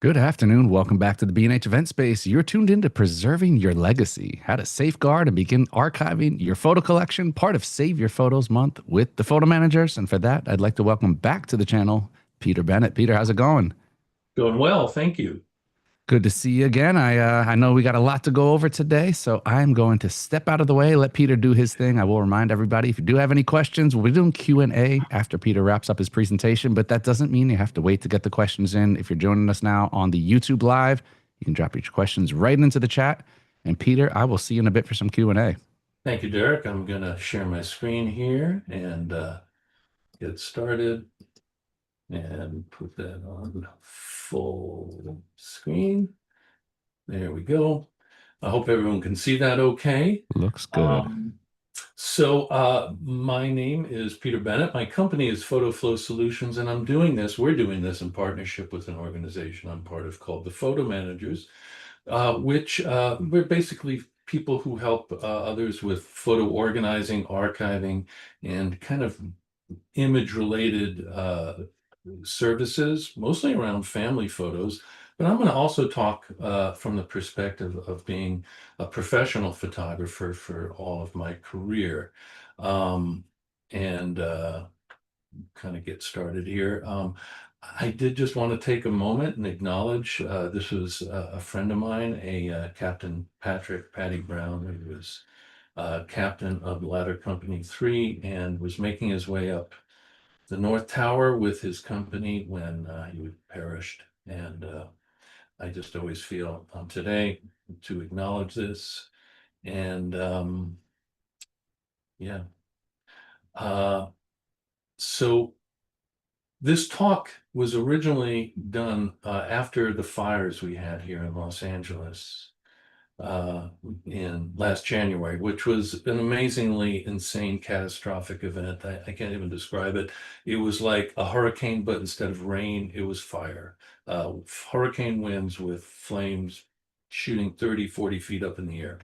Good afternoon. Welcome back to the B&H Event Space. You're tuned in to Preserving Your Legacy, how to safeguard and begin archiving your photo collection, part of Save Your Photos Month with the photo managers. And for that, I'd like to welcome back to the channel, Peter Bennett. Peter, how's it going? Going well, thank you. Good to see you again. I know we got a lot to go over today, so I'm going to step out of the way, let Peter do his thing. I will remind everybody, if you do have any questions, we'll be doing Q&A after Peter wraps up his presentation, but that doesn't mean you have to wait to get the questions in. If you're joining us now on the YouTube Live, you can drop your questions right into the chat. And Peter, I will see you in a bit for some Q&A. Thank you, Derek. I'm going to share my screen here and get started and put that on full screen. There we go. I hope everyone can see that okay. Looks good. My name is Peter Bennett. My company is Photo Flow Solutions, and we're doing this in partnership with an organization I'm part of called the Photo Managers, which we're basically people who help others with photo organizing, archiving, and kind of image-related services, mostly around family photos. But I'm going to also talk from the perspective of being a professional photographer for all of my career, and kind of get started here. I did just want to take a moment and acknowledge this was a friend of mine, Captain Patty Brown, who was captain of Ladder Company 3 and was making his way up the North Tower with his company when he perished. And I just always feel today to acknowledge this. And yeah. So this talk was originally done after the fires we had here in Los Angeles in last January, which was an amazingly insane, catastrophic event. I can't even describe it. It was like a hurricane, but instead of rain, it was fire. Hurricane winds with flames shooting 30, 40 feet up in the air.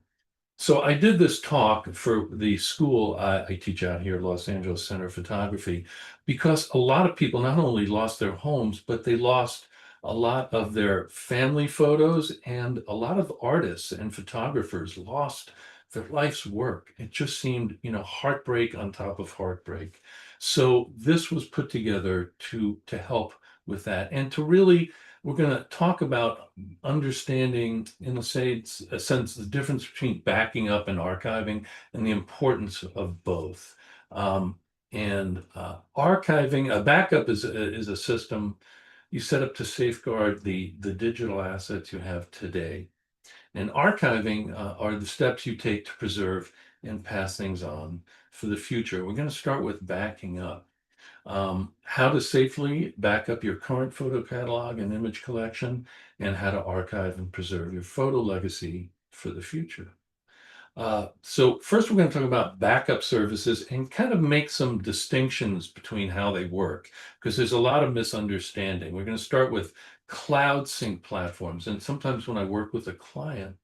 So I did this talk for the school I teach out here, Los Angeles Center of Photography, because a lot of people not only lost their homes, but they lost a lot of their family photos, and a lot of artists and photographers lost their life's work. It just seemed, heartbreak on top of heartbreak. So this was put together to help with that and to really we're going to talk about understanding, in a sense, the difference between backing up and archiving and the importance of both. Archiving, a backup is a system you set up to safeguard the digital assets you have today. And archiving are the steps you take to preserve and pass things on for the future. We're going to start with backing up. How to safely back up your current photo catalog and image collection, and how to archive and preserve your photo legacy for the future. So first, we're going to talk about backup services and kind of make some distinctions between how they work, because there's a lot of misunderstanding. We're going to start with cloud sync platforms. And sometimes when I work with a client,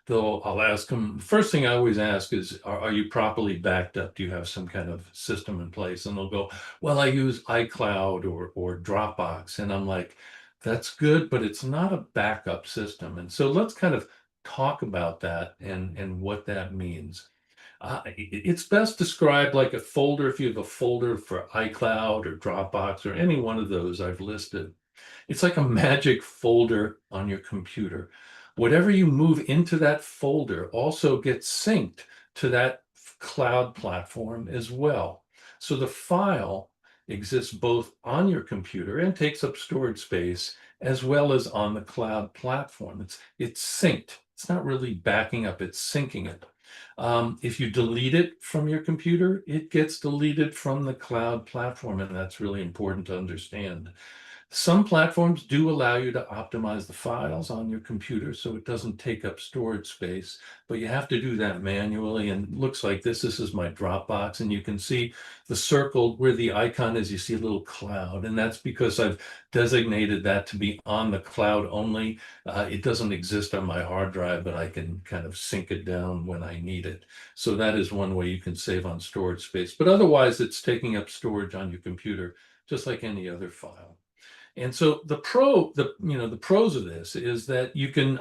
I'll ask them, the first thing I always ask is, are you properly backed up? Do you have some kind of system in place? And they'll go, well, I use iCloud or Dropbox. And I'm like, that's good, but it's not a backup system. And so let's kind of talk about that and what that means. It's best described like a folder. If you have a folder for iCloud or Dropbox or any one of those I've listed, it's like a magic folder on your computer. Whatever you move into that folder also gets synced to that cloud platform as well. So the file exists both on your computer and takes up storage space, as well as on the cloud platform. It's synced. It's not really backing up, it's syncing it. If you delete it from your computer, it gets deleted from the cloud platform, and that's really important to understand. Some platforms do allow you to optimize the files on your computer so it doesn't take up storage space, but you have to do that manually. And it looks like this is my Dropbox, and you can see the circle where the icon is, you see a little cloud, and that's because I've designated that to be on the cloud only. It doesn't exist on my hard drive, but I can kind of sync it down when I need it. So that is one way you can save on storage space, but otherwise it's taking up storage on your computer just like any other file. And so the pros of this is that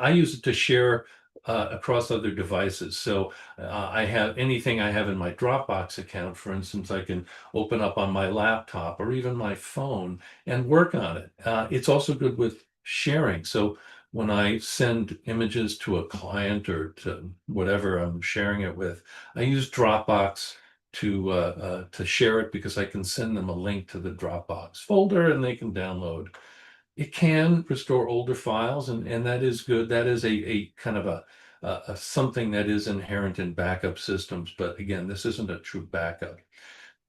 I use it to share across other devices. So I have anything I have in my Dropbox account, for instance, I can open up on my laptop or even my phone and work on it. It's also good with sharing. So when I send images to a client or to whatever I'm sharing it with, I use Dropbox to share it because I can send them a link to the Dropbox folder and they can download. It can restore older files, and that is good. That is a kind of a something that is inherent in backup systems. But again, this isn't a true backup.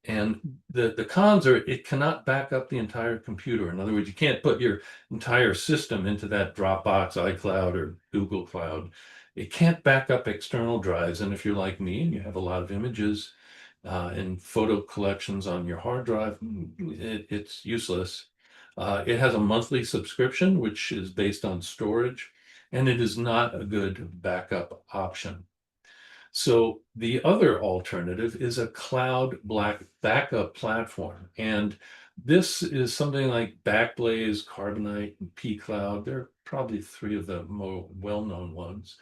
And the cons are it cannot back up the entire computer. In other words, you can't put your entire system into that Dropbox, iCloud, or Google Cloud. It can't back up external drives. And if you're like me and you have a lot of images and photo collections on your hard drive, it's useless. It has a monthly subscription, which is based on storage, and it is not a good backup option. So the other alternative is a cloud black backup platform. And this is something like Backblaze, Carbonite, and pCloud. They're probably three of the more well-known ones.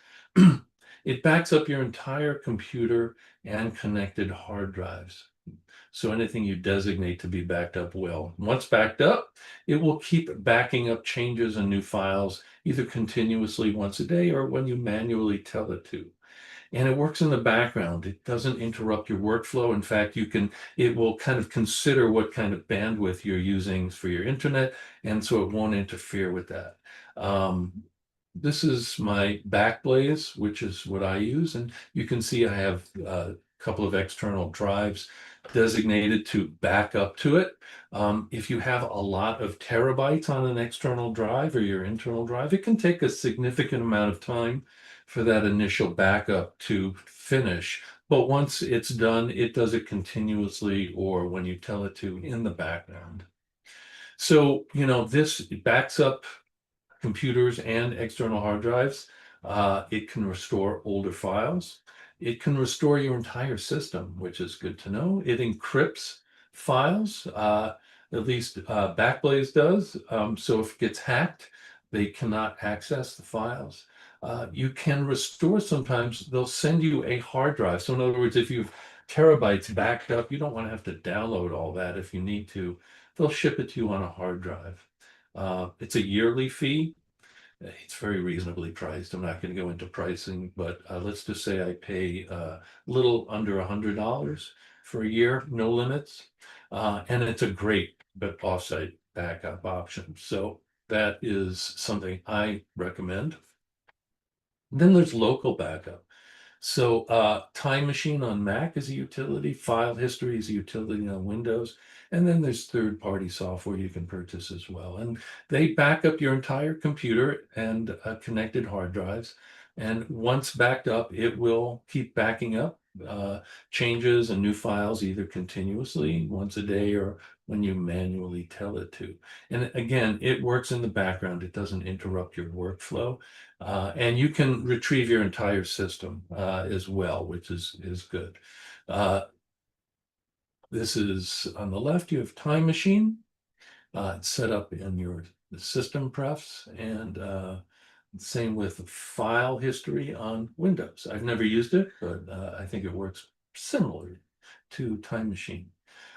It backs up your entire computer and connected hard drives. So anything you designate to be backed up will. Once backed up, it will keep backing up changes and new files either continuously once a day or when you manually tell it to. And it works in the background. It doesn't interrupt your workflow. In fact, it will kind of consider what kind of bandwidth you're using for your internet, and so it won't interfere with that. This is my Backblaze, which is what I use, and you can see I have a couple of external drives designated to back up to it. If you have a lot of terabytes on an external drive or your internal drive, it can take a significant amount of time for that initial backup to finish. But once it's done, it does it continuously or when you tell it to in the background. So, this backs up computers and external hard drives. It can restore older files. It can restore your entire system, which is good to know. It encrypts files, at least Backblaze does. So if it gets hacked, they cannot access the files. You can restore sometimes, they'll send you a hard drive. So in other words, if you've terabytes backed up, you don't want to have to download all that if you need to. They'll ship it to you on a hard drive. It's a yearly fee. It's very reasonably priced. I'm not going to go into pricing, but let's just say I pay a little under $100 for a year, no limits. And it's a great but offsite backup option. So that is something I recommend. Then there's local backup. So Time Machine on Mac is a utility, File History is a utility on Windows, and then there's third-party software you can purchase as well. And they back up your entire computer and connected hard drives. And once backed up, it will keep backing up changes and new files either continuously once a day or when you manually tell it to. And again, it works in the background. It doesn't interrupt your workflow. And you can retrieve your entire system as well, which is good. This is on the left, you have Time Machine. It's set up in your system prefs, and same with File History on Windows. I've never used it, but I think it works similar to Time Machine.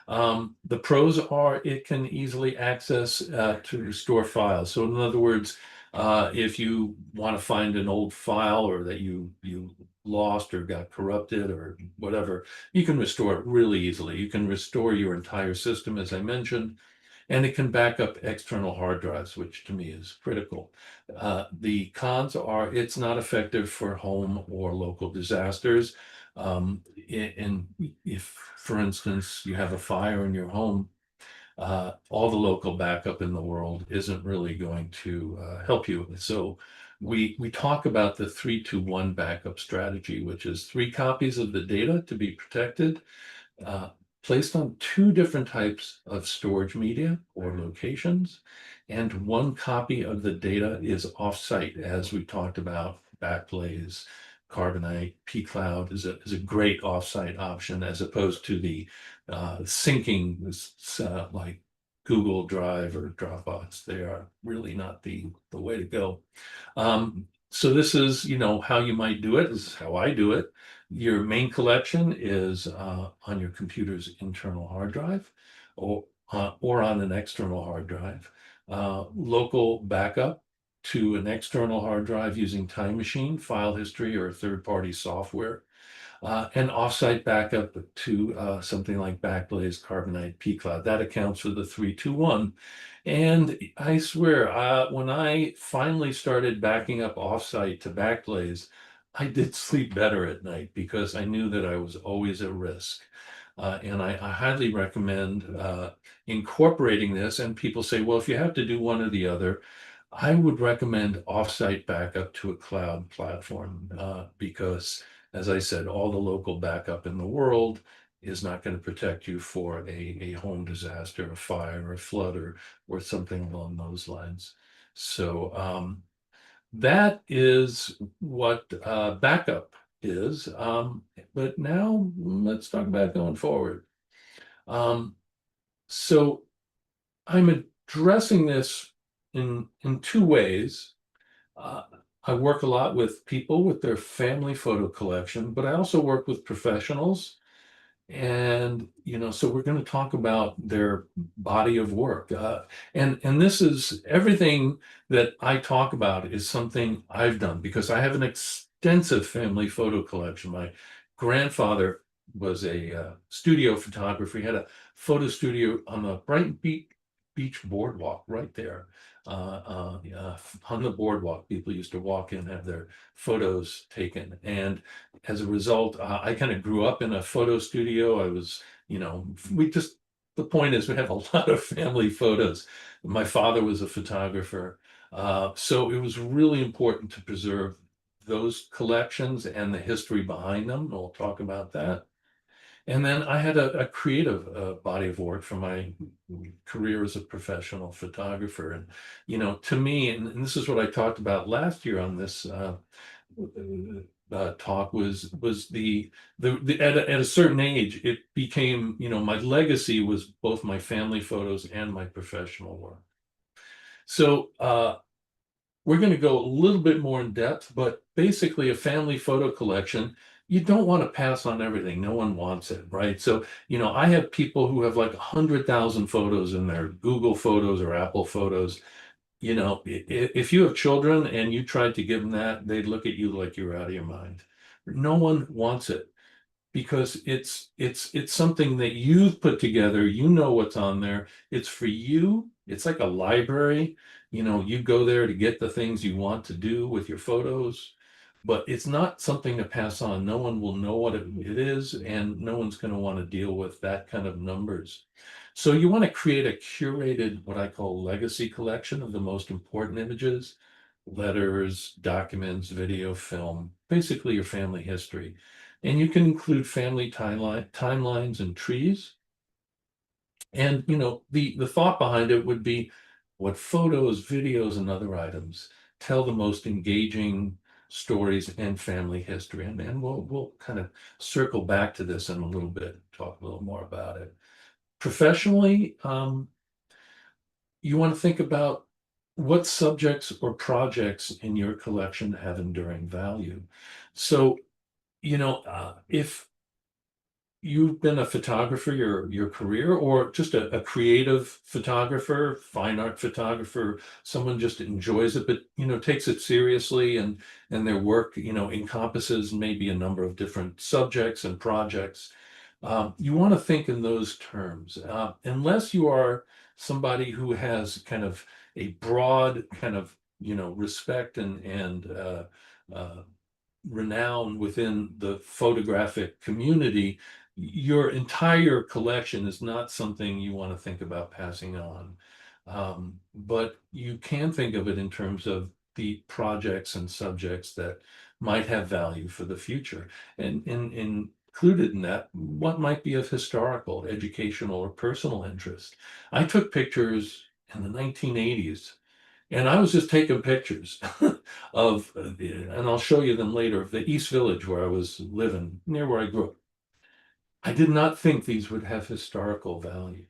The pros are it can easily access to restore files. So in other words, if you want to find an old file or that you lost or got corrupted or whatever, you can restore it really easily. You can restore your entire system, as I mentioned, and it can back up external hard drives, which to me is critical. The cons are it's not effective for home or local disasters. And if, for instance, you have a fire in your home, all the local backup in the world isn't really going to help you. So we talk about the 3-2-1 backup strategy, which is 3 copies of the data to be protected, placed on 2 different types of storage media or locations, and 1 copy of the data is offsite, as we talked about. Backblaze, Carbonite, pCloud is a great offsite option as opposed to the syncing like Google Drive or Dropbox. They are really not the way to go. So this is, how you might do it. This is how I do it. Your main collection is on your computer's internal hard drive, or on an external hard drive. Local backup to an external hard drive using Time Machine, file history, or third-party software. And offsite backup to something like Backblaze, Carbonite, pCloud. That accounts for the 3-2-1. And I swear, when I finally started backing up offsite to Backblaze, I did sleep better at night because I knew that I was always at risk. And I highly recommend incorporating this. And people say, well, if you have to do one or the other, I would recommend offsite backup to a cloud platform because, as I said, all the local backup in the world is not going to protect you for a home disaster, a fire, a flood, or something along those lines. So that is what backup is. But now let's talk about going forward. So I'm addressing this in two ways. Uh, I work a lot with people with their family photo collection, but I also work with professionals. And, so we're going to talk about their body of work. And this is everything that I talk about is something I've done because I have an extensive family photo collection. My grandfather was a studio photographer. He had a photo studio on the Brighton Beach boardwalk right there. On the boardwalk, people used to walk in, have their photos taken. And as a result, I kind of grew up in a photo studio. I was, the point is we have a lot of family photos. My father was a photographer. So it was really important to preserve those collections and the history behind them. We'll talk about that. And then I had a creative body of work from my career as a professional photographer. And, to me, and this is what I talked about last year on this talk was the at a certain age, it became, my legacy was both my family photos and my professional work. So we're going to go a little bit more in depth, but basically a family photo collection, you don't want to pass on everything. No one wants it, right? So, I have people who have like 100,000 photos in their Google Photos or Apple Photos. If you have children and you tried to give them that, they'd look at you like you're out of your mind. No one wants it because it's something that you've put together. You know what's on there. It's for you. It's like a library. You go there to get the things you want to do with your photos, but it's not something to pass on. No one will know what it is, and no one's going to want to deal with that kind of numbers. So you want to create a curated, what I call legacy collection of the most important images, letters, documents, video, film, basically your family history. And you can include family timelines and trees. And the thought behind it would be what photos, videos, and other items tell the most engaging stories and family history. And we'll kind of circle back to this in a little bit, talk a little more about it. Professionally, you want to think about what subjects or projects in your collection have enduring value. So, if you've been a photographer your career, or just a creative photographer, fine art photographer, someone just enjoys it, but takes it seriously, and their work encompasses maybe a number of different subjects and projects. You want to think in those terms, unless you are somebody who has kind of a broad kind of respect and renown within the photographic community. Your entire collection is not something you want to think about passing on. But you can think of it in terms of the projects and subjects that might have value for the future. And included in that, what might be of historical, educational, or personal interest. I took pictures in the 1980s, and I was just taking pictures of, and I'll show you them later, of the East Village where I was living, near where I grew up. I did not think these would have historical value.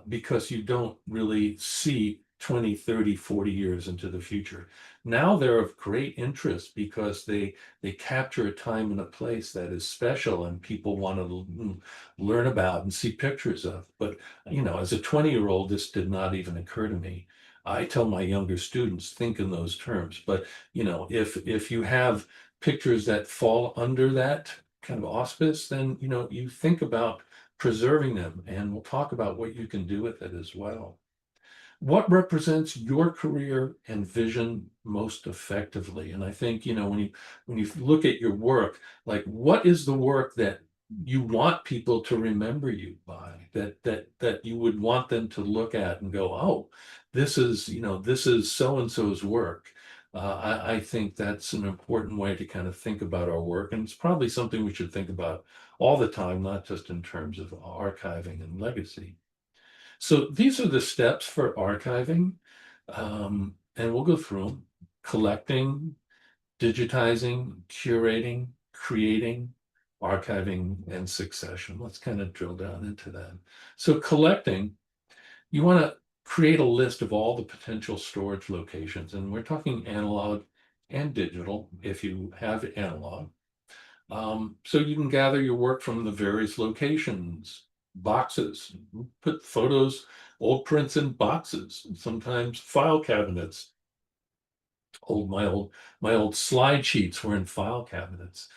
because you don't really see 20, 30, 40 years into the future. Now they're of great interest because they capture a time and a place that is special and people want to learn about and see pictures of. But, as a 20-year-old, this did not even occur to me. I tell my younger students, think in those terms. But, if you have pictures that fall under that kind of auspice, then, you think about preserving them, and we'll talk about what you can do with it as well. What represents your career and vision most effectively? And I think, when you look at your work, like, what is the work that you want people to remember you by, that you would want them to look at and go, oh, this is so and so's work. I think that's an important way to kind of think about our work, and it's probably something we should think about all the time, not just in terms of archiving and legacy. So these are the steps for archiving, and we'll go through them: collecting, digitizing, curating, creating, archiving, and succession. Let's kind of drill down into that. So collecting, you want to create a list of all the potential storage locations, and we're talking analog and digital if you have analog. So you can gather your work from the various locations, boxes, put photos, old prints in boxes, sometimes file cabinets. My old slide sheets were in file cabinets.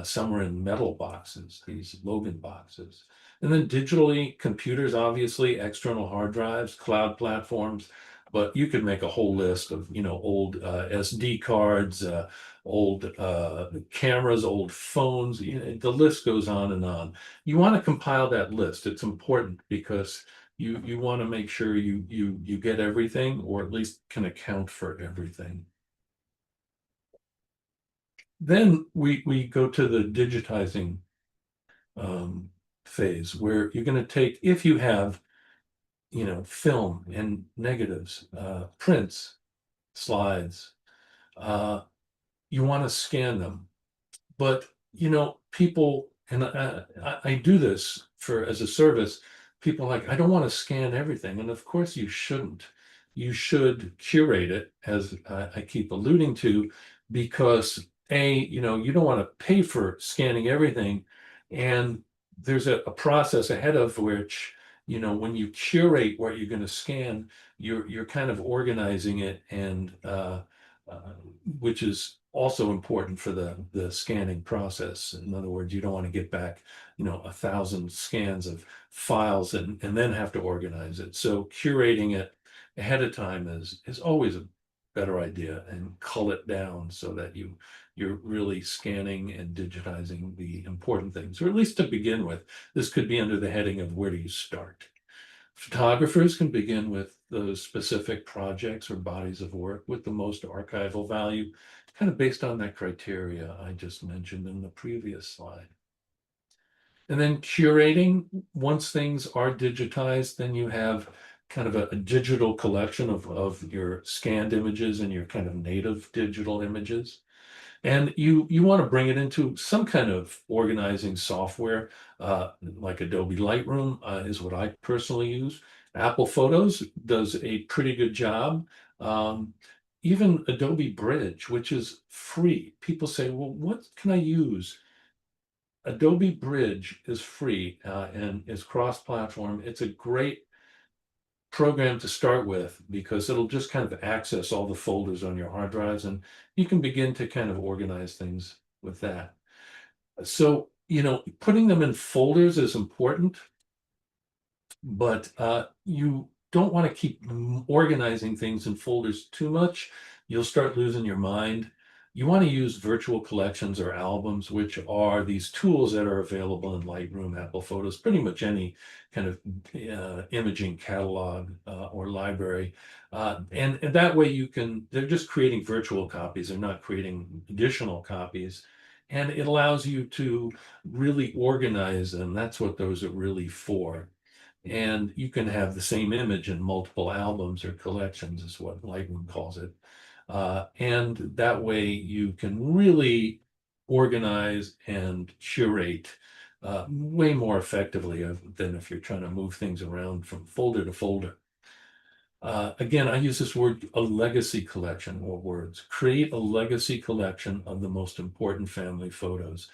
Some were in metal boxes, these Logan boxes. And then digitally, computers, obviously, external hard drives, cloud platforms. But you could make a whole list of, old SD cards, old cameras, old phones. The list goes on and on. You want to compile that list. It's important because you want to make sure you get everything, or at least can account for everything. Then we go to the digitizing phase, where you're going to take, if you have, film and negatives, prints, slides, you want to scan them. But, people, and I do this as a service, people are like, I don't want to scan everything. And of course you shouldn't. You should curate it, as I keep alluding to, because you don't want to pay for scanning everything. And there's a process ahead of which, when you curate what you're going to scan, you're kind of organizing it, and which is also important for the scanning process. In other words, you don't want to get back, 1,000 scans of files and then have to organize it. So curating it ahead of time is always a better idea, and cull it down so that you're really scanning and digitizing the important things, or at least to begin with. This could be under the heading of where do you start. Photographers can begin with those specific projects or bodies of work with the most archival value, kind of based on that criteria I just mentioned in the previous slide. And then curating, once things are digitized, then you have kind of a digital collection of your scanned images and your kind of native digital images. And you want to bring it into some kind of organizing software, like Adobe Lightroom is what I personally use. Apple Photos does a pretty good job. Even Adobe Bridge, which is free. People say, well, what can I use? Adobe Bridge is free and is cross-platform. It's a great program to start with because it'll just kind of access all the folders on your hard drives, and you can begin to kind of organize things with that. So, putting them in folders is important, but you don't want to keep organizing things in folders too much. You'll start losing your mind. You want to use virtual collections or albums, which are these tools that are available in Lightroom, Apple Photos, pretty much any kind of imaging catalog or library. And that way they're just creating virtual copies. They're not creating additional copies. And it allows you to really organize them. That's what those are really for. And you can have the same image in multiple albums or collections, is what Lightroom calls it. And that way you can really organize and curate way more effectively than if you're trying to move things around from folder to folder. Again, I use this word, a legacy collection, or words. Create a legacy collection of the most important family photos.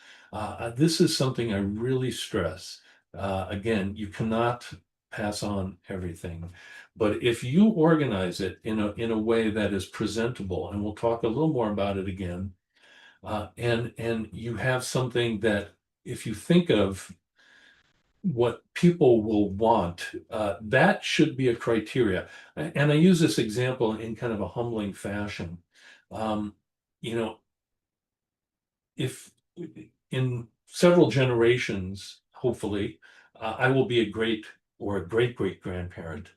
This is something I really stress. Again, you cannot pass on everything, but if you organize it in a way that is presentable, and we'll talk a little more about it again, and you have something that, if you think of what people will want, that should be a criteria. And I use this example in kind of a humbling fashion. Um, you know, if in several generations, hopefully, I will be a great or a great great grandparent,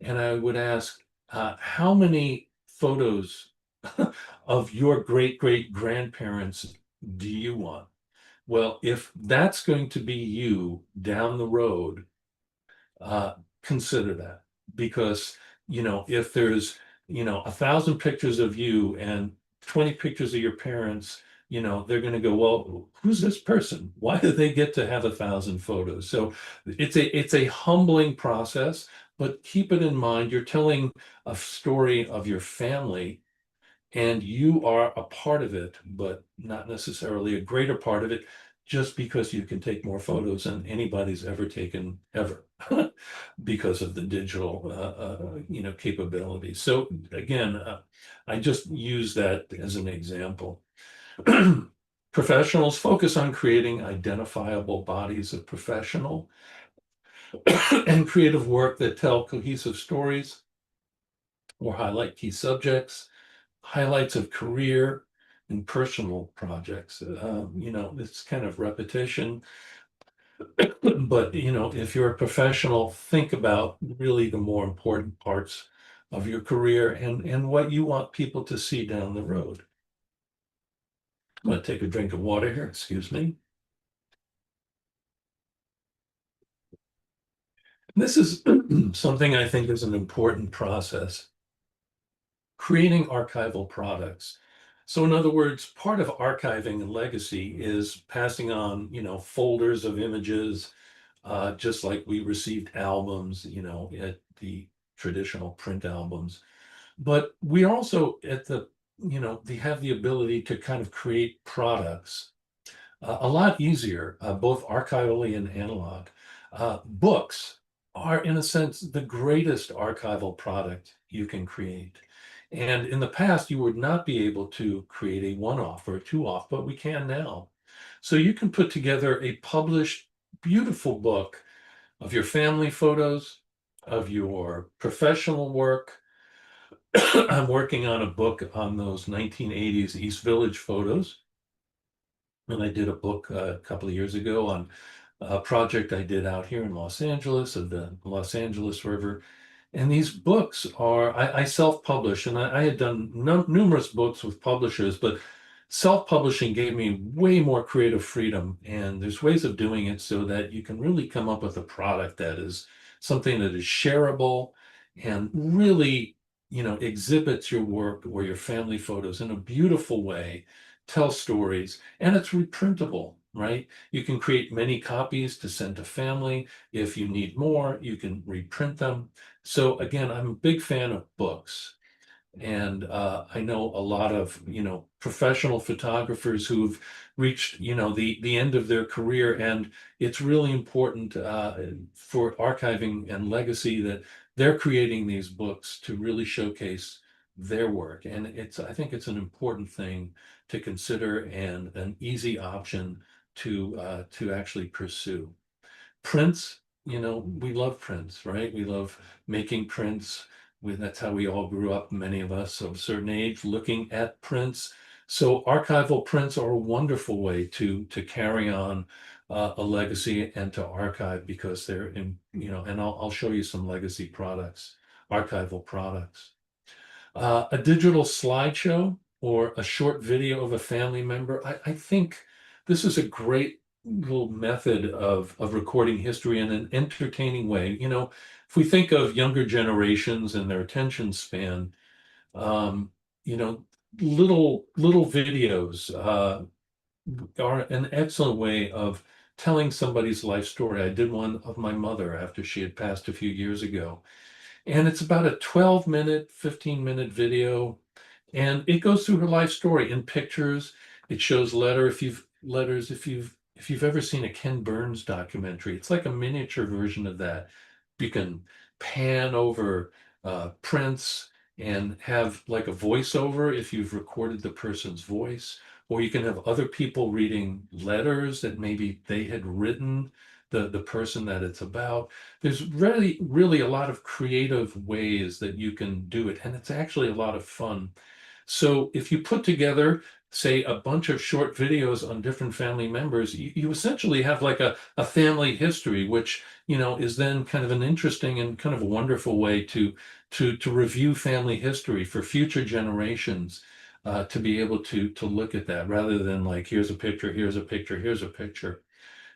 and I would ask, how many photos of your great great grandparents do you want? Well, if that's going to be you down the road, uh, consider that, because if there's 1,000 pictures of you and 20 pictures of your parents, they're going to go, well, who's this person? Why do they get to have 1,000 photos? So it's a humbling process, but keep it in mind, you're telling a story of your family, and you are a part of it, but not necessarily a greater part of it, just because you can take more photos than anybody's ever taken ever, because of the digital, capabilities. So again, I just use that as an example. Professionals focus on creating identifiable bodies of professional and creative work that tell cohesive stories or highlight key subjects, highlights of career and personal projects. It's kind of repetition, but if you're a professional, think about really the more important parts of your career and what you want people to see down the road. I'm going to take a drink of water here, excuse me. This is something I think is an important process: creating archival products. So in other words, part of archiving and legacy is passing on, folders of images, just like we received albums, at the traditional print albums. But we also they have the ability to kind of create products a lot easier, both archivally and analog. Books are, in a sense, the greatest archival product you can create. And in the past, you would not be able to create a one-off or a two-off, but we can now. So you can put together a published, beautiful book of your family photos, of your professional work. I'm working on a book on those 1980s East Village photos. And I did a book a couple of years ago on a project I did out here in Los Angeles of the Los Angeles River. And these books are, I self-publish, and I had done numerous books with publishers, but self-publishing gave me way more creative freedom. And there's ways of doing it so that you can really come up with a product that is something that is shareable and really, exhibits your work or your family photos in a beautiful way, tell stories, and it's reprintable, right? You can create many copies to send to family. If you need more, you can reprint them. So again, I'm a big fan of books. And I know a lot of, professional photographers who've reached, the end of their career. And it's really important for archiving and legacy that they're creating these books to really showcase their work. And I think it's an important thing to consider and an easy option to actually pursue. Prints, we love prints, right? We love making prints. That's how we all grew up, many of us of a certain age, looking at prints. So archival prints are a wonderful way to carry on a legacy and to archive, because they're in, and I'll show you some legacy products, archival products. A digital slideshow or a short video of a family member. I think this is a great little method of recording history in an entertaining way. If we think of younger generations and their attention span, um, you know, little videos are an excellent way of telling somebody's life story. I did one of my mother after she had passed a few years ago. And it's about a 12-minute, 15-minute video. And it goes through her life story in pictures. It shows letters. If you've ever seen a Ken Burns documentary, it's like a miniature version of that. You can pan over prints and have like a voiceover if you've recorded the person's voice, or you can have other people reading letters that maybe they had written the person that it's about. There's really a lot of creative ways that you can do it, and it's actually a lot of fun. So if you put together, say, a bunch of short videos on different family members, you essentially have like a family history, which, is then kind of an interesting and kind of a wonderful way to review family history for future generations, to be able to look at that rather than like, here's a picture, here's a picture, here's a picture.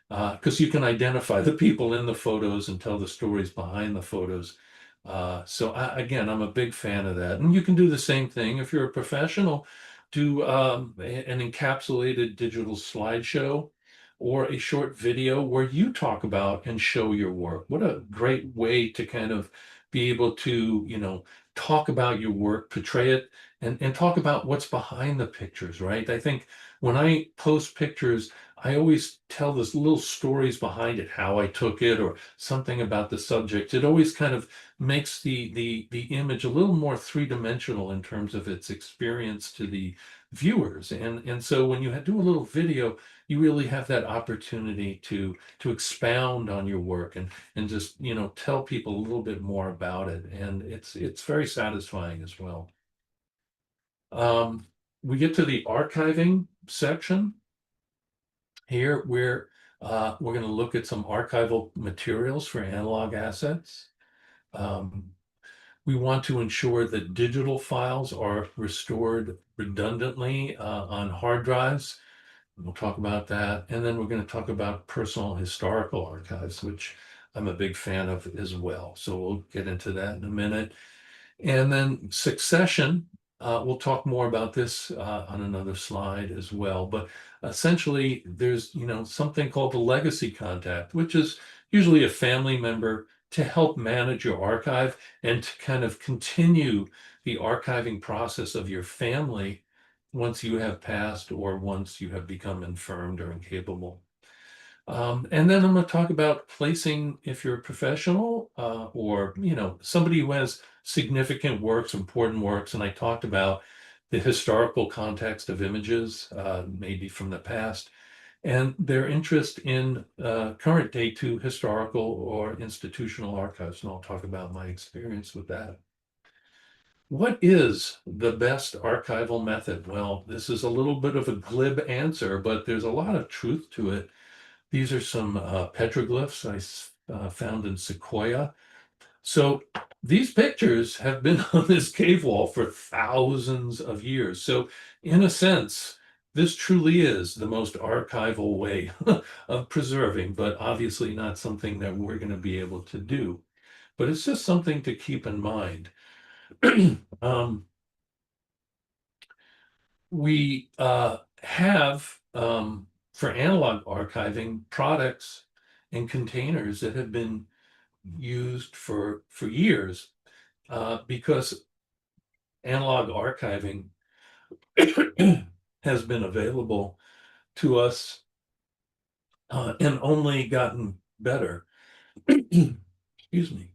Because you can identify the people in the photos and tell the stories behind the photos. Again, I'm a big fan of that. And you can do the same thing if you're a professional, do an encapsulated digital slideshow or a short video where you talk about and show your work. What a great way to kind of be able to, talk about your work, portray it, and talk about what's behind the pictures, right? I think when I post pictures, I always tell this little stories behind it, how I took it, or something about the subject. It always kind of makes the image a little more three-dimensional in terms of its experience to the viewers. And so when you do a little video, you really have that opportunity to expound on your work and just tell people a little bit more about it. And it's very satisfying as well. We get to the archiving section. Here, we're going to look at some archival materials for analog assets. We want to ensure that digital files are restored redundantly on hard drives. We'll talk about that. And then we're going to talk about personal historical archives, which I'm a big fan of as well. So we'll get into that in a minute. And then succession, we'll talk more about this on another slide as well. But essentially, there's something called the legacy contact, which is usually a family member to help manage your archive and to kind of continue the archiving process of your family once you have passed or once you have become infirmed or incapable. And then I'm going to talk about placing, if you're a professional or somebody who has significant works, important works, and I talked about the historical context of images, maybe from the past, and their interest in current day to historical or institutional archives, and I'll talk about my experience with that. What is the best archival method? Well, this is a little bit of a glib answer, but there's a lot of truth to it. These are some petroglyphs I found in Sequoia. So these pictures have been on this cave wall for thousands of years. So in a sense, this truly is the most archival way of preserving, but obviously not something that we're going to be able to do. But it's just something to keep in mind. We have for analog archiving products and containers that have been used for years because analog archiving has been available to us and only gotten better. Excuse me.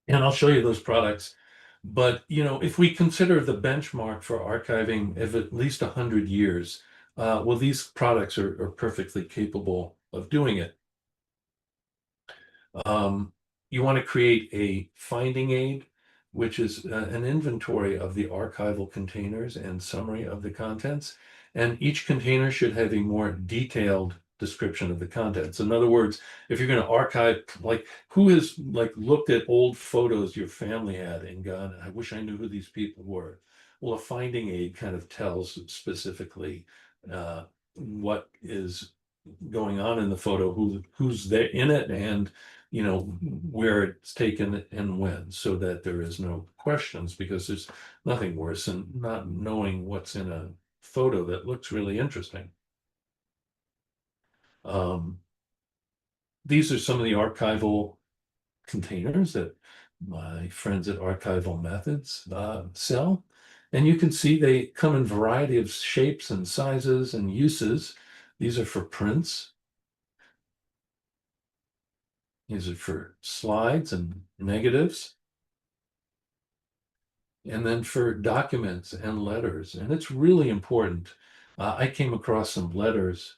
And I'll show you those products. But if we consider the benchmark for archiving of at least 100 years, well, these products are perfectly capable of doing it. You want to create a finding aid, which is an inventory of the archival containers and summary of the contents. And each container should have a more detailed description of the contents. In other words, if you're going to archive, like, who has like looked at old photos your family had and gone, I wish I knew who these people were. Well, a finding aid kind of tells specifically what is going on in the photo, who's there in it, and where it's taken and when, so that there is no questions, because there's nothing worse than not knowing what's in a photo that looks really interesting. Um, these are some of the archival containers that my friends at Archival Methods sell. And you can see they come in a variety of shapes and sizes and uses. These are for prints. These are for slides and negatives. And then for documents and letters. And it's really important. I came across some letters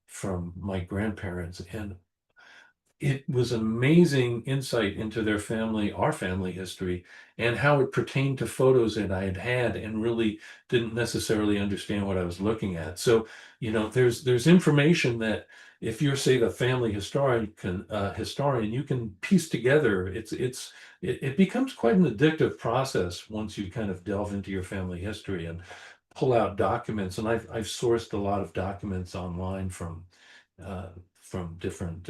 from my grandparents, and it was amazing insight into their family, our family history, and how it pertained to photos that I had had and really didn't necessarily understand what I was looking at. So, there's information that if you're, say, the family historian, you can piece together. It becomes quite an addictive process once you kind of delve into your family history and pull out documents. And I've sourced a lot of documents online uh, from different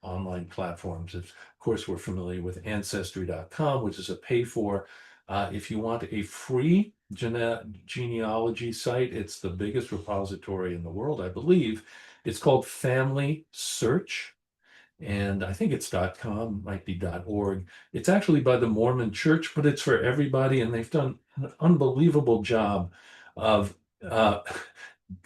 online platforms. Of course, we're familiar with Ancestry.com, which is a pay for. If you want a free genealogy site, it's the biggest repository in the world, I believe. It's called Family Search. And I think it's .com, might be .org. It's actually by the Mormon Church, but it's for everybody. And they've done an unbelievable job of uh,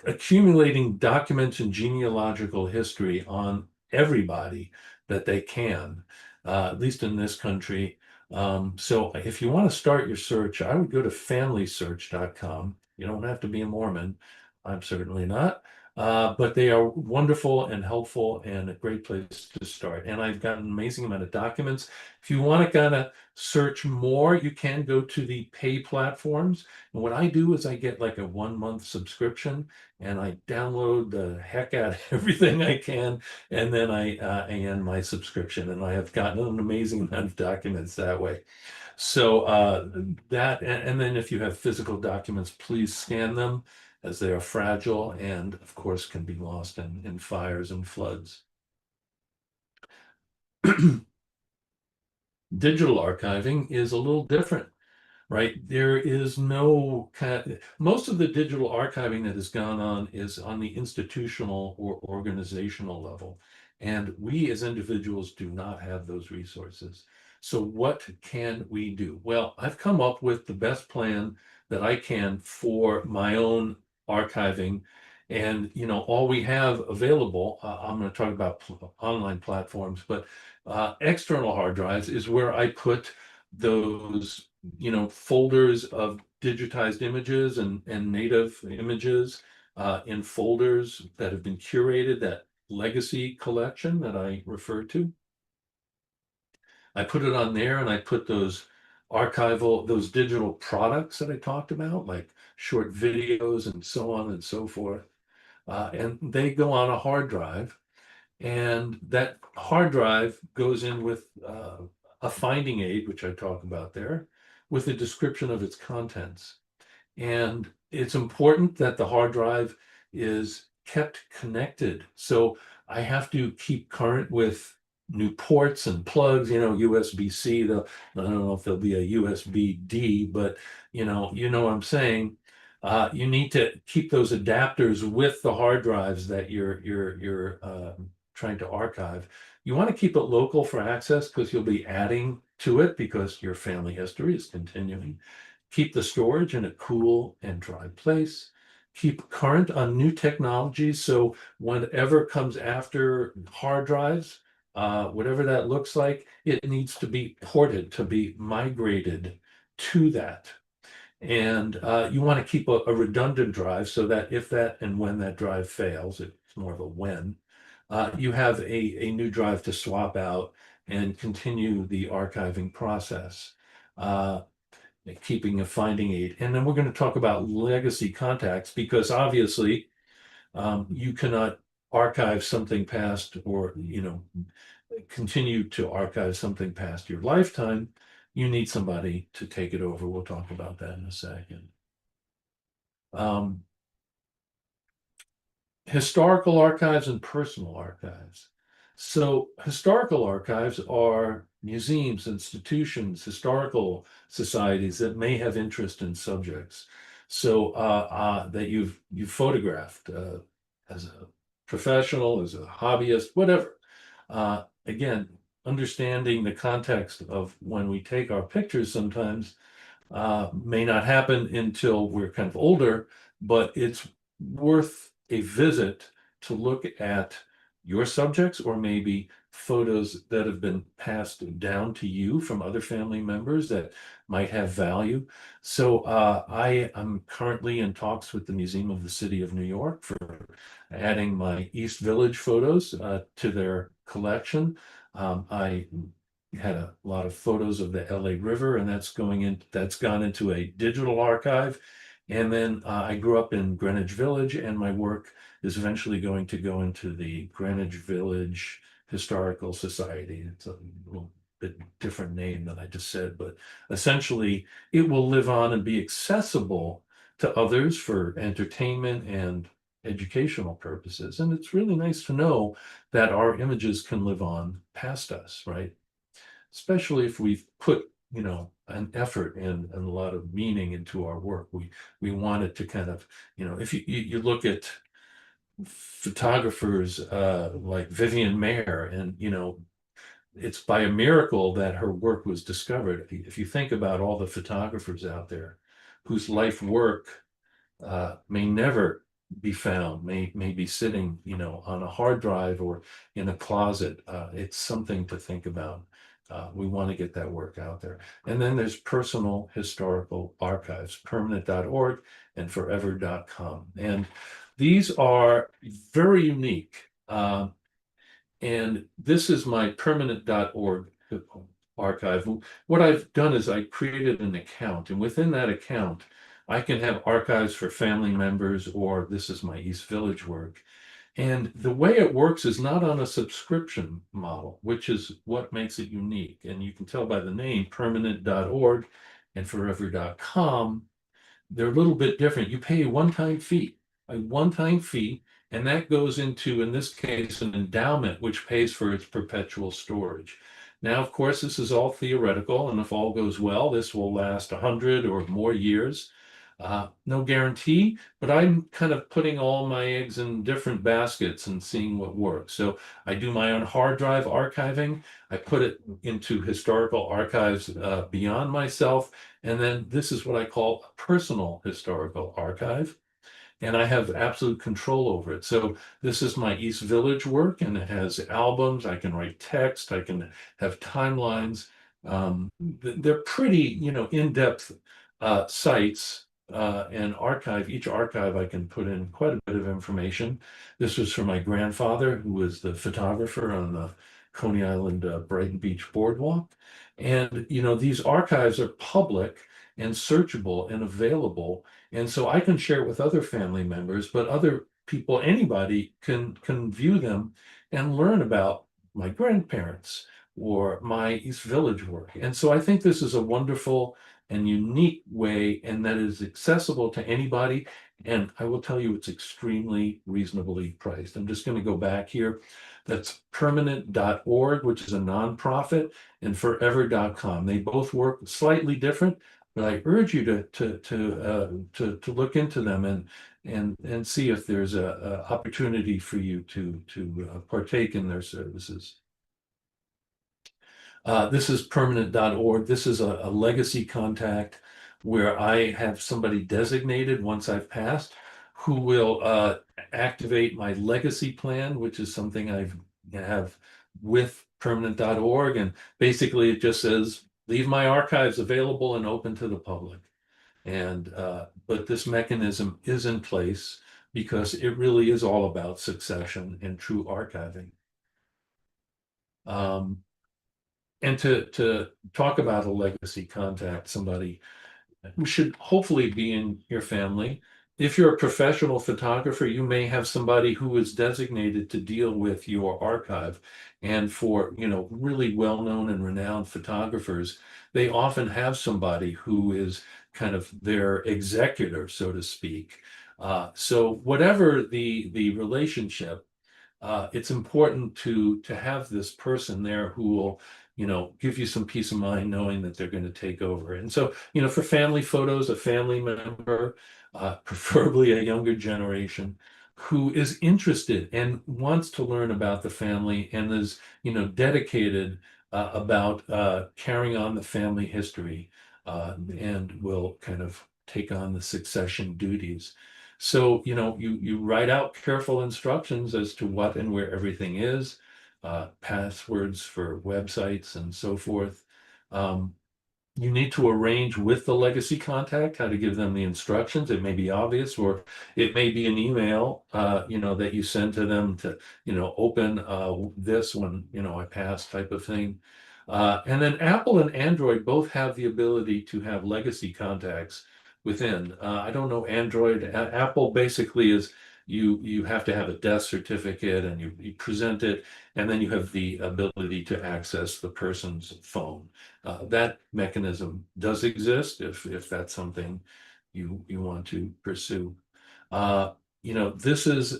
accumulating documents and genealogical history on everybody that they can, at least in this country. So if you want to start your search, I would go to familysearch.com. You don't have to be a Mormon. I'm certainly not. But they are wonderful and helpful and a great place to start. And I've got an amazing amount of documents. If you want to kind of search more, you can go to the pay platforms. And what I do is I get like a 1 month subscription, and I download the heck out of everything I can, and then I end my subscription, and I have gotten an amazing amount of documents that way. So and then if you have physical documents, please scan them, as they are fragile and, of course, can be lost in fires and floods. Digital archiving is a little different, right? There is no most of the digital archiving that has gone on is on the institutional or organizational level. And we as individuals do not have those resources. So what can we do? Well, I've come up with the best plan that I can for my own archiving. And, all we have available, I'm going to talk about online platforms, but external hard drives is where I put those folders of digitized images and native images in folders that have been curated, that legacy collection that I refer to. I put it on there, and I put those those digital products that I talked about, like short videos and so on and so forth. And they go on a hard drive, and that hard drive goes in with a finding aid, which I talk about there, with a description of its contents. And it's important that the hard drive is kept connected. So I have to keep current with new ports and plugs, USB-C. I don't know if there'll be a USB-D, but what I'm saying. You need to keep those adapters with the hard drives that you're trying to archive. You want to keep it local for access, because you'll be adding to it because your family history is continuing. Keep the storage in a cool and dry place. Keep current on new technologies. So whatever comes after hard drives, whatever that looks like, it needs to be ported, to be migrated to that. And you want to keep a redundant drive, so that if that and when that drive fails, it's more of a when, you have a new drive to swap out and continue the archiving process. Keeping a finding aid. And then we're going to talk about legacy contacts, because obviously you cannot archive something past, or, continue to archive something past your lifetime. You need somebody to take it over. We'll talk about that in a second. Historical archives and personal archives. So historical archives are museums, institutions, historical societies that may have interest in subjects. So that you've photographed as professional, as a hobbyist, whatever. Again, understanding the context of when we take our pictures sometimes may not happen until we're kind of older, but it's worth a visit to look at your subjects or maybe photos that have been passed down to you from other family members that might have value. So I am currently in talks with the Museum of the City of New York for adding my East Village photos to their collection. I had a lot of photos of the LA River, and that's gone into a digital archive. And then I grew up in Greenwich Village, and my work is eventually going to go into the Greenwich Village Historical Society. It's a little bit different name than I just said, but essentially it will live on and be accessible to others for entertainment and educational purposes. And it's really nice to know that our images can live on past us, right? Especially if we've put, an effort and a lot of meaning into our work. We want it to kind of, if you look at photographers like Vivian Mayer, and it's by a miracle that her work was discovered. If you think about all the photographers out there whose life work may never be found, may be sitting, on a hard drive or in a closet. It's something to think about. We want to get that work out there. And then there's personal historical archives, permanent.org and forever.com. And these are very unique. And this is my permanent.org archive. What I've done is I created an account, and within that account, I can have archives for family members, or this is my East Village work. And the way it works is not on a subscription model, which is what makes it unique. And you can tell by the name, permanent.org and forever.com, they're a little bit different. You pay a one-time fee, and that goes into, in this case, an endowment, which pays for its perpetual storage. Now, of course, this is all theoretical, and if all goes well, this will last 100 or more years. No guarantee, but I'm kind of putting all my eggs in different baskets and seeing what works. So I do my own hard drive archiving. I put it into historical archives beyond myself. And then this is what I call a personal historical archive. And I have absolute control over it. So this is my East Village work, and it has albums. I can write text. I can have timelines. They're pretty, in-depth sites. And each archive I can put in quite a bit of information. This was for my grandfather, who was the photographer on the Coney Island Brighton Beach Boardwalk. And these archives are public and searchable and available. And so I can share it with other family members, but other people, anybody can view them and learn about my grandparents or my East Village work. And so I think this is a wonderful and unique way, and that is accessible to anybody. And I will tell you, it's extremely reasonably priced. I'm just going to go back here. That's permanent.org, which is a nonprofit, and forever.com. They both work slightly different, but I urge you to look into them and see if there's a opportunity for you to partake in their services. This is permanent.org. This is a legacy contact where I have somebody designated once I've passed who will activate my legacy plan, which is something I have with permanent.org. And basically it just says, leave my archives available and open to the public. And but this mechanism is in place because it really is all about succession and true archiving. And to talk about a legacy contact, somebody who should hopefully be in your family. If you're a professional photographer, you may have somebody who is designated to deal with your archive. And for, really well-known and renowned photographers, they often have somebody who is kind of their executor, so to speak. So whatever the relationship, it's important to have this person there who will give you some peace of mind knowing that they're going to take over. And so, for family photos, a family member, preferably a younger generation, who is interested and wants to learn about the family and is, dedicated about carrying on the family history and will kind of take on the succession duties. So, you write out careful instructions as to what and where everything is, passwords for websites and so forth. Um, you need to arrange with the legacy contact how to give them the instructions. It may be obvious, or it may be an email, that you send to them to, open this when, I pass type of thing. And then Apple and Android both have the ability to have legacy contacts within. I don't know Android. Apple basically is you have to have a death certificate and you present it, and then you have the ability to access the person's phone. That mechanism does exist if that's something you want to pursue. Uh, this is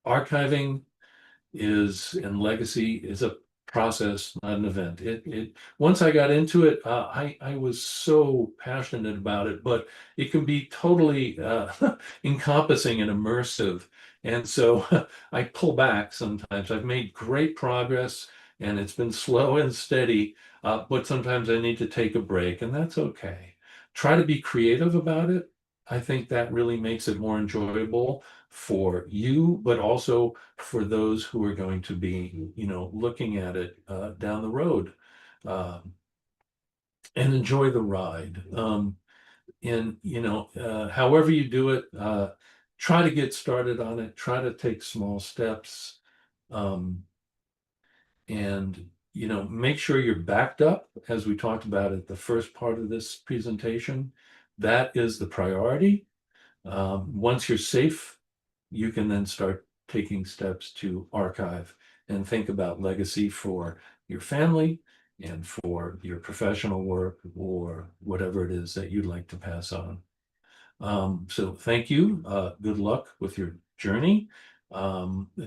archiving is and legacy is a process, not an event. It once I got into it, I was so passionate about it, but it can be totally encompassing and immersive. And so I pull back sometimes. I've made great progress and it's been slow and steady, but sometimes I need to take a break, and that's okay. Try to be creative about it. I think that really makes it more enjoyable for you, but also for those who are going to be, looking at it down the road, um, and enjoy the ride. And however you do it, try to get started on it. Try to take small steps, um, and make sure you're backed up, as we talked about at the first part of this presentation. That is the priority. Once you're safe, you can then start taking steps to archive and think about legacy for your family and for your professional work or whatever it is that you'd like to pass on. So thank you. Good luck with your journey.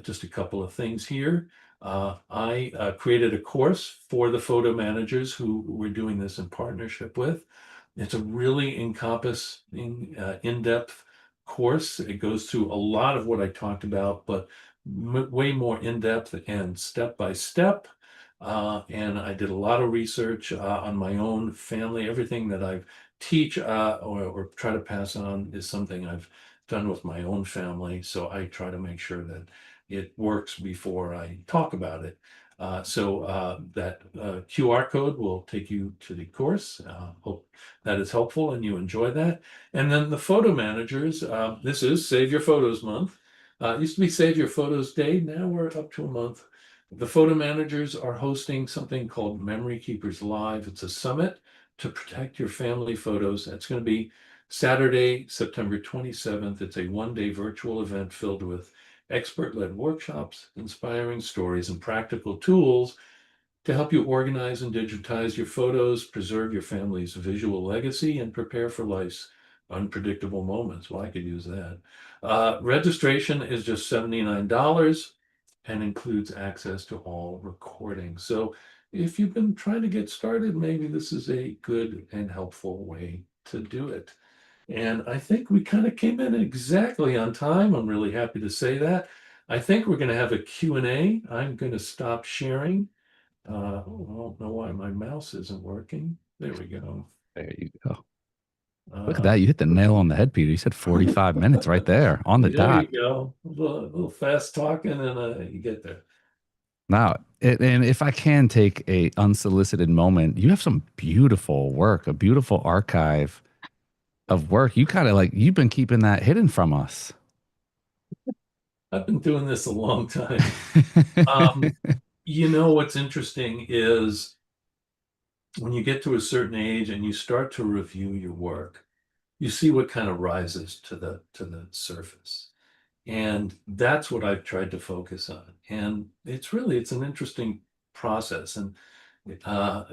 Just a couple of things here. I created a course for the photo managers who we're doing this in partnership with. It's a really encompassing, in-depth course. It goes through a lot of what I talked about, but way more in-depth and step by step. And I did a lot of research on my own family. Everything that I teach or try to pass on is something I've done with my own family. So I try to make sure that it works before I talk about it. So that QR code will take you to the course. Hope that is helpful and you enjoy that. And then the photo managers, this is Save Your Photos Month. It used to be Save Your Photos Day. Now we're up to a month. The photo managers are hosting something called Memory Keepers Live. It's a summit to protect your family photos. That's going to be Saturday, September 27th. It's a one-day virtual event filled with expert-led workshops, inspiring stories, and practical tools to help you organize and digitize your photos, preserve your family's visual legacy, and prepare for life's unpredictable moments. Well, I could use that. Registration is just $79 and includes access to all recordings. So if you've been trying to get started, maybe this is a good and helpful way to do it. And I think we kind of came in exactly on time. I'm really happy to say that. I think we're going to have a Q&A. I'm going to stop sharing. I don't know why my mouse isn't working. There we go. There you go. Look at Uh, that. You hit the nail on the head, Peter. You said 45 minutes right there on the there you dot. go. A little fast talking, and you get there. Now, and if I can take a unsolicited moment, you have some beautiful work, a beautiful archive of work. You kind of like, you've been keeping that hidden from us. I've been doing this a long time. Um, what's interesting is when you get to a certain age and you start to review your work, you see what kind of rises to the surface. And that's what I've tried to focus on. And it's an interesting process. And uh,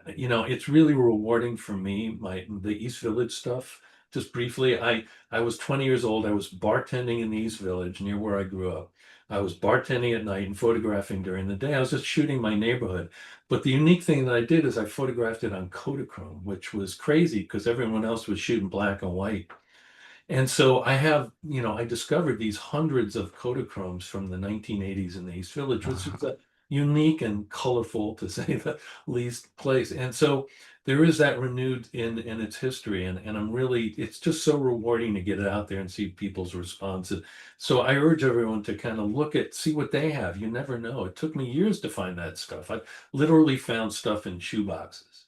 it's really rewarding for me. The East Village stuff. Just briefly, I was 20 years old. I was bartending in the East Village near where I grew up. I was bartending at night and photographing during the day. I was just shooting my neighborhood. But the unique thing that I did is I photographed it on Kodachrome, which was crazy because everyone else was shooting black and white. And so I have, I discovered these hundreds of Kodachromes from the 1980s in the East Village, which is a unique and colorful, to say the least, place. And so there is that renewed in its history. And I'm really, it's just so rewarding to get it out there and see people's responses. So I urge everyone to kind of see what they have. You never know. It took me years to find that stuff. I literally found stuff in shoeboxes.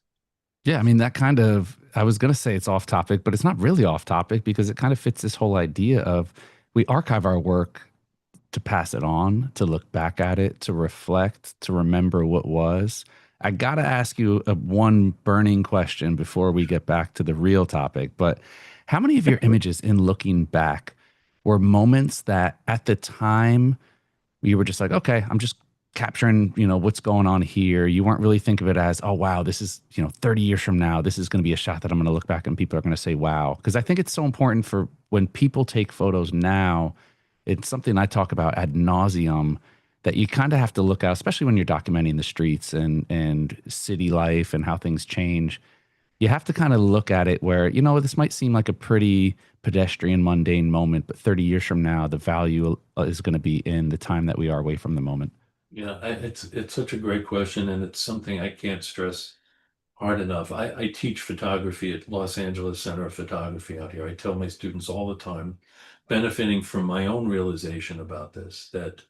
Yeah, I mean, that kind of, I was going to say it's off topic, but it's not really off topic because it kind of fits this whole idea of we archive our work to pass it on, to look back at it, to reflect, to remember what was. I got to ask you one burning question before we get back to the real topic, but how many of your images in looking back were moments that at the time you were just like, okay, I'm just capturing, what's going on here. You weren't really think of it as, oh, wow, this is, 30 years from now, this is going to be a shot that I'm going to look back and people are going to say, wow. Because I think it's so important for when people take photos now, it's something I talk about ad nauseum that you kind of have to look out, especially when you're documenting the streets and city life and how things change. You have to kind of look at it where, this might seem like a pretty pedestrian, mundane moment, but 30 years from now, the value is going to be in the time that we are away from the moment. Yeah, it's such a great question, and it's something I can't stress hard enough. I teach photography at Los Angeles Center of Photography out here. I tell my students all the time, benefiting from my own realization about this, that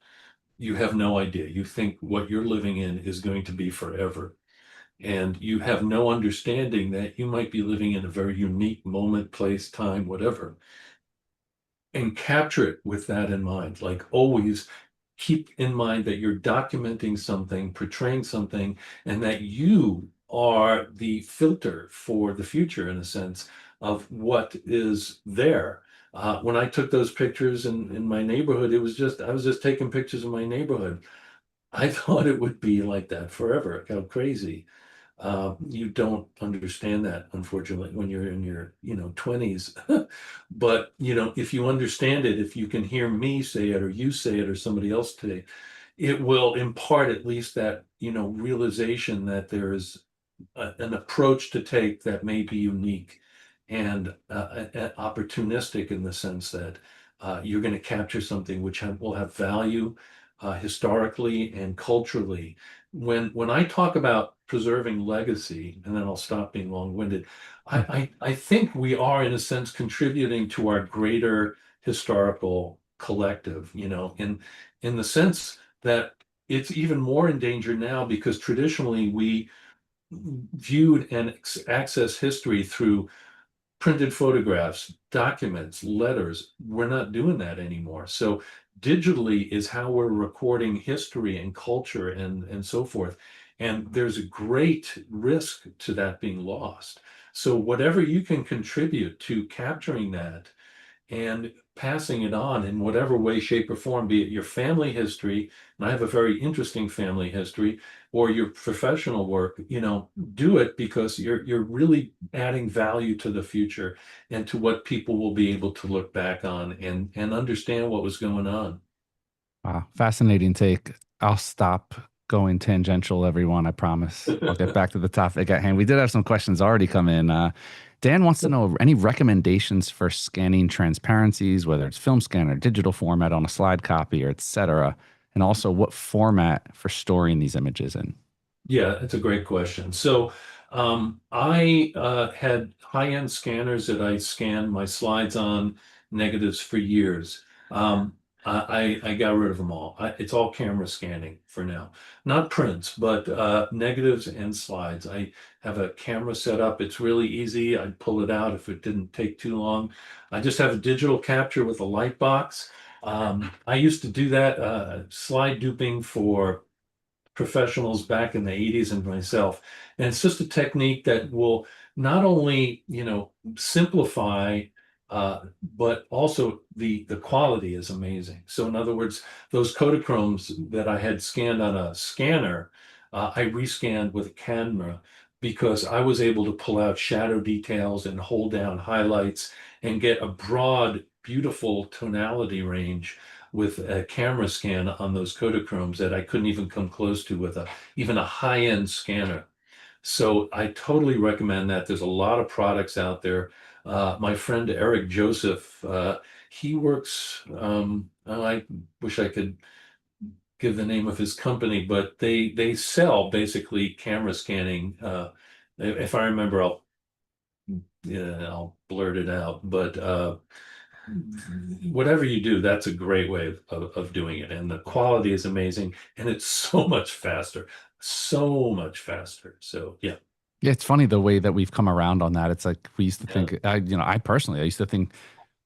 you have no idea. You think what you're living in is going to be forever. And you have no understanding that you might be living in a very unique moment, place, time, whatever, and capture it with that in mind. Like always, keep in mind that you're documenting something, portraying something, and that you are the filter for the future, in a sense, of what is there. When I took those pictures in my neighborhood, I was just taking pictures of my neighborhood. I thought it would be like that forever. How crazy. You don't understand that, unfortunately, when you're in your, 20s. But, if you understand it, if you can hear me say it or you say it or somebody else today, it will impart at least that, realization that there is an approach to take that may be unique and opportunistic, in the sense that you're going to capture something which will have value historically and culturally. When I talk about preserving legacy, and then I'll stop being long-winded, I think we are, in a sense, contributing to our greater historical collective, in the sense that it's even more in danger now because traditionally we viewed and access history through printed photographs, documents, letters. We're not doing that anymore. So digitally is how we're recording history and culture and so forth. And there's a great risk to that being lost. So whatever you can contribute to capturing that and passing it on in whatever way, shape, or form, be it your family history, and I have a very interesting family history, or your professional work, do it because you're really adding value to the future and to what people will be able to look back on and understand what was going on. Wow, fascinating take. I'll stop going tangential, everyone. I promise. I'll get back to the topic at hand. We did have some questions already come in. Dan wants to know any recommendations for scanning transparencies, whether it's film scan or digital format on a slide copy or et cetera, and also what format for storing these images in. Yeah, it's a great question. So I had high-end scanners that I scanned my slides on, negatives, for years. I got rid of them all. It's all camera scanning for now. Not prints, but negatives and slides. I have a camera set up. It's really easy. I'd pull it out if it didn't take too long. I just have a digital capture with a light box. I used to do that slide duping for professionals back in the 80s and myself. And it's just a technique that will not only, simplify, but also the quality is amazing. So in other words, those Kodachromes that I had scanned on a scanner, I rescanned with a camera because I was able to pull out shadow details and hold down highlights and get a broad, beautiful tonality range with a camera scan on those Kodachromes that I couldn't even come close to with even a high-end scanner. So I totally recommend that. There's a lot of products out there. My friend Eric Joseph, he works, I wish I could give the name of his company, but they sell basically camera scanning. If I remember, yeah, I'll blurt it out. But whatever you do, that's a great way of doing it. And the quality is amazing. And it's so much faster, so much faster. So yeah, Yeah, it's funny the way that we've come around on that. It's like we used to yeah. think, I personally, I used to think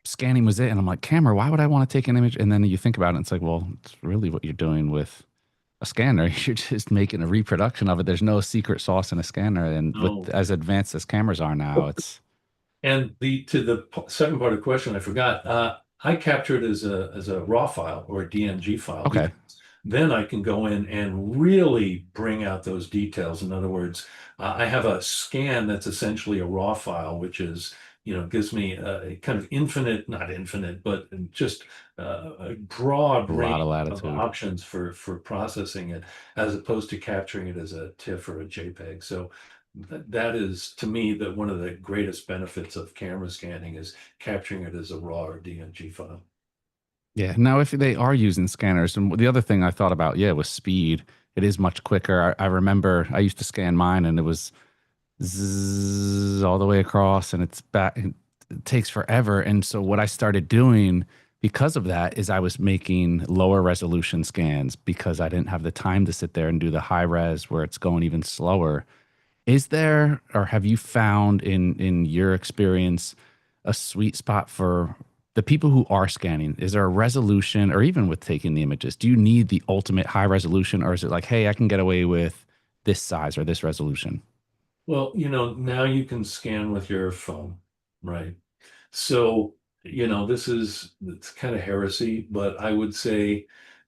scanning was it. And I'm like, camera, why would I want to take an image? And then you think about it, and it's like, well, it's really what you're doing with a scanner. You're just making a reproduction of it. There's no secret sauce in a scanner. And with No. as advanced as cameras are now, it's And the to the second part of the question, I forgot. I capture it as a raw file or a DNG file okay. because then I can go in and really bring out those details. In other words, I have a scan that's essentially a raw file, which is, gives me a kind of infinite, not infinite, but just a broad A lot range of of latitude. options for processing it, as opposed to capturing it as a TIFF or a JPEG. So that is, to me, that one of the greatest benefits of camera scanning is capturing it as a raw or DNG file. Yeah. Now, if they are using scanners, and the other thing I thought about, yeah, was speed. It is much quicker. I remember I used to scan mine, and it was zzz, all the way across, and it's back. It takes forever. And so what I started doing because of that is I was making lower resolution scans because I didn't have the time to sit there and do the high res where it's going even slower. Is there, or have you found in your experience a sweet spot for the people who are scanning? Is there a resolution, or even with taking the images, do you need the ultimate high resolution, or is it like, hey, I can get away with this size or this resolution? Well, now you can scan with your phone, right? So, it's kind of heresy, but I would say,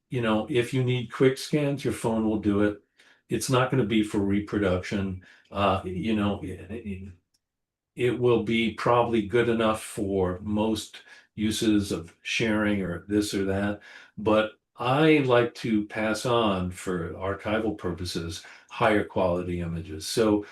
if you need quick scans, your phone will do it. It's not going to be for reproduction. It will be probably good enough for most uses of sharing or this or that. But I like to pass on, for archival purposes, higher quality images. So,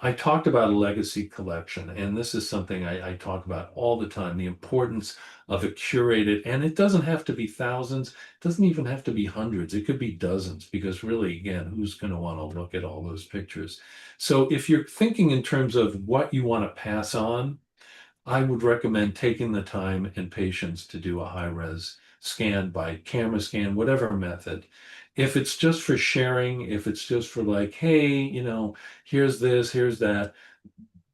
I talked about a legacy collection, and this is something I talk about all the time, the importance of a curated, and it doesn't have to be thousands, it doesn't even have to be hundreds, it could be dozens, because really, again, who's going to want to look at all those pictures? So if you're thinking in terms of what you want to pass on, I would recommend taking the time and patience to do a high res scan by camera scan, whatever method. If it's just for sharing, if it's just for like, hey, here's this, here's that,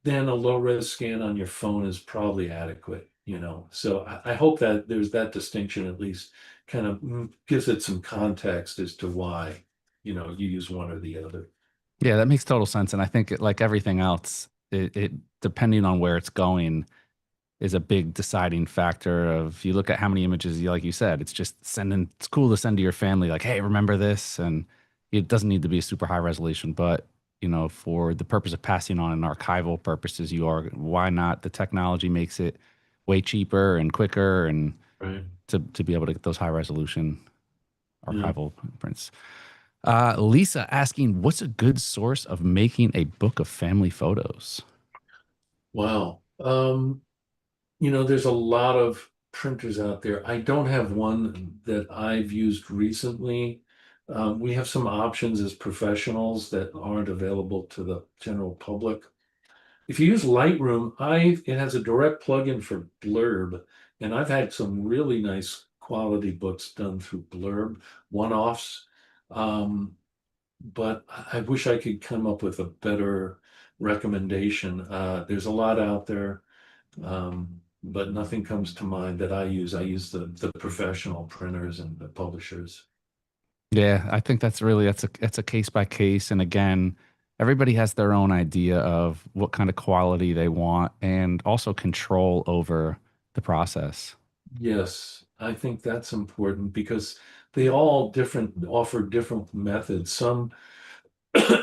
then a low res scan on your phone is probably adequate. So I hope that there's that distinction, at least kind of gives it some context as to why, you use one or the other. Yeah, that makes total sense. And I think like everything else, it depending on where it's going is a big deciding factor of you look at how many images you, like you said, it's just sending, it's cool to send to your family, like, hey, remember this? And it doesn't need to be a super high resolution, but for the purpose of passing on and archival purposes, why not? The technology makes it way cheaper and quicker and Right. to be able to get those high resolution Yeah. archival prints. Lisa asking, what's a good source of making a book of family photos? Wow. There's a lot of printers out there. I don't have one that I've used recently. We have some options as professionals that aren't available to the general public. If you use Lightroom, it has a direct plugin for Blurb, and I've had some really nice quality books done through Blurb, one-offs. But I wish I could come up with a better recommendation. There's a lot out there, but nothing comes to mind that I use. I use the professional printers and the publishers. Yeah, I think that's a case by case. And again, everybody has their own idea of what kind of quality they want and also control over the process. Yes, I think that's important because they all different offer different methods. Some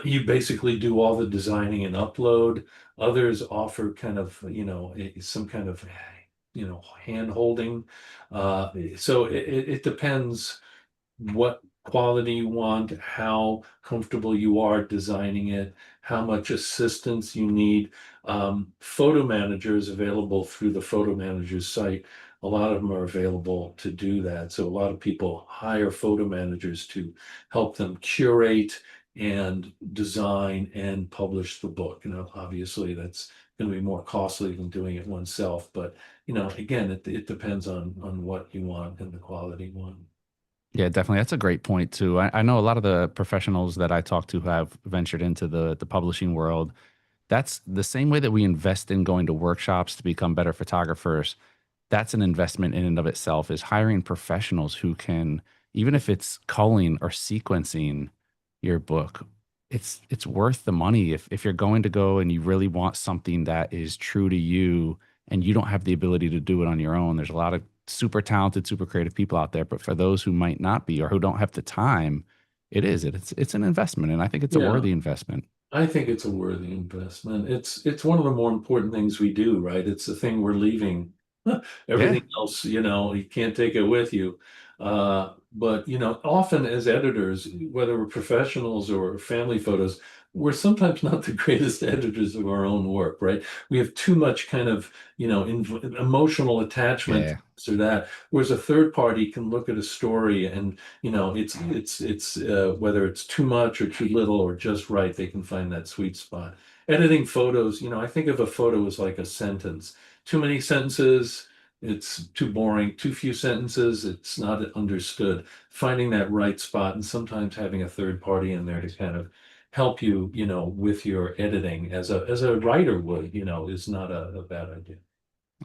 you basically do all the designing and upload. Others offer kind of, some kind of, hand holding. So it depends what quality you want, how comfortable you are designing it, how much assistance you need. Photo managers available through the photo manager's site. A lot of them are available to do that. So a lot of people hire photo managers to help them curate and design and publish the book. Obviously that's going to be more costly than doing it oneself, but again, it depends on what you want and the quality you want. Yeah, definitely. That's a great point too. I know a lot of the professionals that I talk to who have ventured into the publishing world. That's the same way that we invest in going to workshops to become better photographers. That's an investment in and of itself, is hiring professionals who can, even if it's culling or sequencing your book, it's worth the money. If you're going to go and you really want something that is true to you and you don't have the ability to do it on your own, there's a lot of super talented, super creative people out there. But for those who might not be or who don't have the time, it's an investment. And I think it's a Yeah. worthy investment. I think it's a worthy investment. It's one of the more important things we do, right? It's the thing we're leaving. Yeah. Everything else, you can't take it with you. But often as editors, whether we're professionals or family photos, we're sometimes not the greatest editors of our own work, right? We have too much kind of, emotional attachment to Yeah. this or that. Whereas a third party can look at a story and it's whether it's too much or too little or just right, they can find that sweet spot. Editing photos, I think of a photo as like a sentence. Too many sentences, it's too boring. Too few sentences, it's not understood. Finding that right spot and sometimes having a third party in there to kind of help you, with your editing as a writer would, is not a bad idea.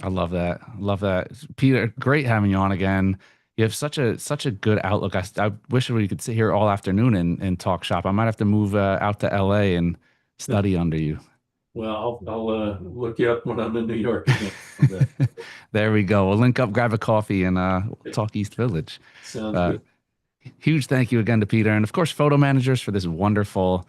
I love that. Love that. Peter, great having you on again. You have such a good outlook. I wish we could sit here all afternoon and talk shop. I might have to move out to LA and study under you. Well, I'll look you up when I'm in New York again. Okay. There we go. We'll link up, grab a coffee, and we'll talk East Village. Sounds Uh, good. Huge thank you again to Peter, and of course, photo managers for this wonderful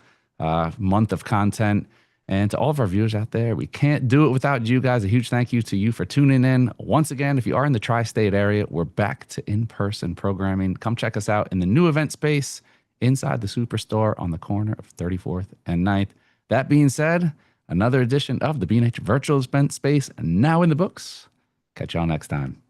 month of content. And to all of our viewers out there, we can't do it without you guys. A huge thank you to you for tuning in. Once again, if you are in the tri-state area, we're back to in-person programming. Come check us out in the new event space inside the Superstore on the corner of 34th and 9th. That being said, another edition of the B&H Virtual Event Space now in the books. Catch y'all next time.